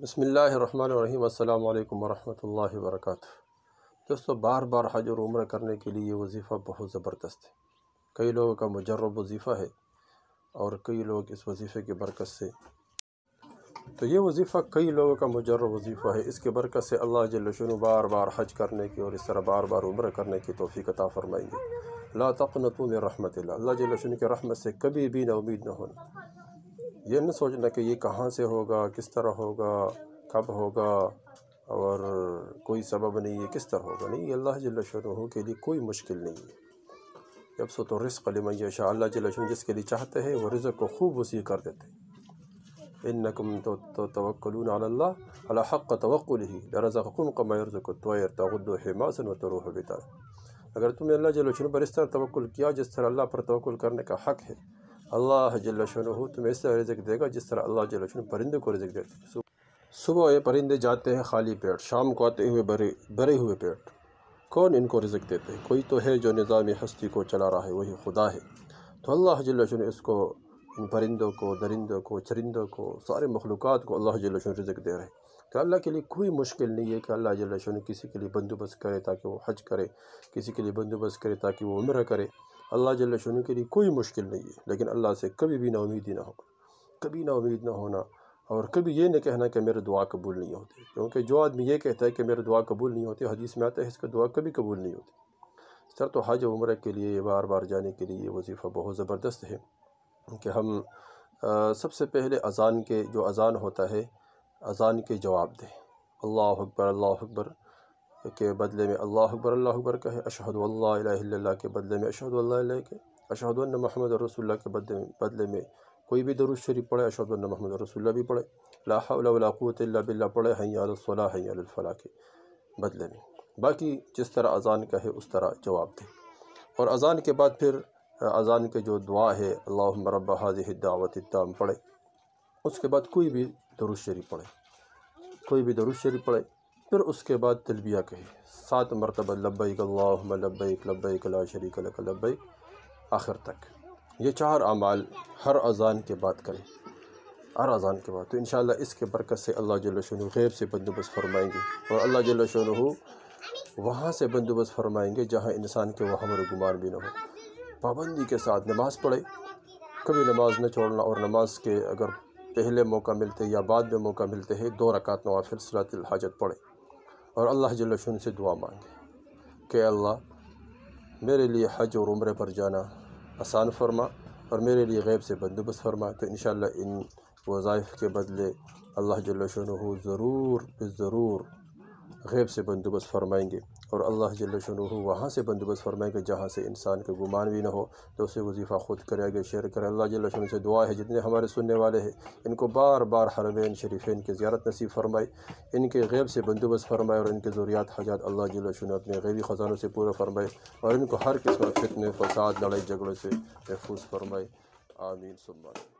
بسم اللہ الرحمن الرحیم۔ السلام علیکم ورحمۃ اللہ وبرکاتہ۔ دوستو، بار بار حج اور عمرہ کرنے کے لیے یہ وظیفہ بہت زبردست ہے۔ کئی لوگوں کا مجرب وظیفہ ہے اور کئی لوگ اس وظیفے کی برکت سے یہ وظیفہ کئی لوگوں کا مجرب وظیفہ ہے۔ اس کے برکت سے اللہ جل شانہ بار بار حج کرنے کی اور اس طرح بار بار عمرہ کرنے کی توفیق عطا فرمائیں گے۔ لا تقنطوا من رحمت اللہ، اللہ جل شانہ کی رحمت سے کبھی بھی نا امید نہ ہونا۔ یہ نہ سوچنا کہ یہ کہاں سے ہوگا، کس طرح ہوگا، کب ہوگا اور کوئی سبب نہیں ہے، کس طرح ہوگا۔ نہیں، اللہ جل شانہ کے لیے کوئی مشکل نہیں ہے۔ یبسط الرزق لمن یشاء، اللہ جل شانہ جس کے لیے چاہتے ہیں وہ رزق کو خوب وسیع کر دیتے ہیں۔ انکم توکلون علی اللہ علی حق توکلہ لرزقکم کما یرزق الطیر تغدو خماسا وتروح بطانا۔ اگر تم نے اللہ جل شانہ پر اس طرح توکل کیا جس طرح اللہ پر توکل کرنے کا حق ہے، اللہ جل شانہ تمہیں اس طرح رزق دے گا جس طرح اللہ جل شانہ پرندوں کو رزق دیتے ہیں۔ صبح یہ پرندے جاتے ہیں خالی پیٹ، شام کو آتے ہوئے بھرے ہوئے پیٹ۔ کون ان کو رزق دیتے ہیں؟ کوئی تو ہے جو نظام ہستی کو چلا رہا ہے، وہی خدا ہے۔ تو اللہ جل شانہ اس کو، ان پرندوں کو، درندوں کو، چرندوں کو، سارے مخلوقات کو اللہ جل شانہ رزق دے رہے ہیں۔ تو اللہ کے لیے کوئی مشکل نہیں ہے کہ اللہ جل شانہ کسی کے لیے بندوبست کرے تاکہ وہ حج کرے، کسی کے لیے بندوبست کرے تاکہ وہ عمرہ کرے۔ اللہ جل شانہ کے لیے کوئی مشکل نہیں ہے، لیکن اللہ سے کبھی بھی نا امیدی نہ ہو، کبھی نا امید نہ ہونا، اور کبھی یہ نہ کہنا کہ میرے دعا قبول نہیں ہوتی، کیونکہ جو آدمی یہ کہتا ہے کہ میرے دعا قبول نہیں ہوتی، حدیث میں آتا ہے اس کا دعا کبھی قبول نہیں ہوتی۔ اس طرح تو حج و عمرہ کے لیے بار بار جانے کے لیے یہ وظیفہ بہت زبردست ہے کہ ہم سب سے پہلے اذان کے جو اذان ہوتا ہے، اذان کے جواب دیں۔ اللہ اکبر کے بدلے میں اللہ اکبر کہے، اشہد ان لا الہ الا اللہ کے بدلے میں اشہد ان لا الہ الا اللہ، اشہد ان محمد رسول اللہ کے بدلے میں کوئی بھی درود شریف پڑھے، اشہد ان محمد رسول اللہ بھی پڑھے، لا حول ولا قوت الا باللہ پڑھے، حی علی الصلاۃ حی علی الفلاح کے بدلے میں۔ باقی جس طرح اذان کا ہے اس طرح جواب دیں۔ اور اذان کے بعد پھر اذان کے جو دعا ہے اللہم رب ھذہ الدعوۃ التامہ پڑھے، اس کے بعد کوئی بھی درود شریف پڑھے، پھر اس کے بعد تلبیہ کہے 7 مرتبہ، لبیک اللہم لبیک لبیک لا شریک لک لبیک، آخر تک۔ یہ 4 اعمال ہر اذان کے بعد کریں، ہر اذان کے بعد۔ تو انشاءاللہ اس کے برکت سے اللہ جل شانہ غیب سے بندوبست فرمائیں گے، اور اللہ جل شانہ وہاں سے بندوبست فرمائیں گے جہاں انسان کے وہم اور گمان بھی نہ ہو۔ پابندی کے ساتھ نماز پڑھے، کبھی نماز نہ چھوڑنا، اور نماز کے اگر پہلے موقع ملتے یا بعد میں موقع ملتے ہیں 2 رکعت نوافل صلاۃ الحاجت پڑھے، اور اللہ جل شانہ سے دعا مانگے کہ اللہ میرے لیے حج اور عمرے پر جانا آسان فرما، اور میرے لیے غیب سے بندوبست فرما۔ تو انشاءاللہ ان وظائف کے بدلے اللہ جل شانہ ضرور غیب سے بندوبست فرمائیں گے، اور اللہ جل شانہ وہاں سے بندوبست فرمائیں گے جہاں سے انسان کا گمان بھی نہ ہو۔ تو اسے وظیفہ خود کرے، آگے شیئر کرے۔ اللہ جل شانہ سے دعا ہے جتنے ہمارے سننے والے ہیں ان کو بار بار حرمین شریفین کی زیارت نصیب فرمائے، ان کے غیب سے بندوبست فرمائے، اور ان کے ضروریات حاجات اللہ جل شانہ اپنے غیبی خزانوں سے پورا فرمائے، اور ان کو ہر قسم فتنے، فساد، لڑائی جھگڑوں سے محفوظ فرمائے۔ آمین ثم آمین۔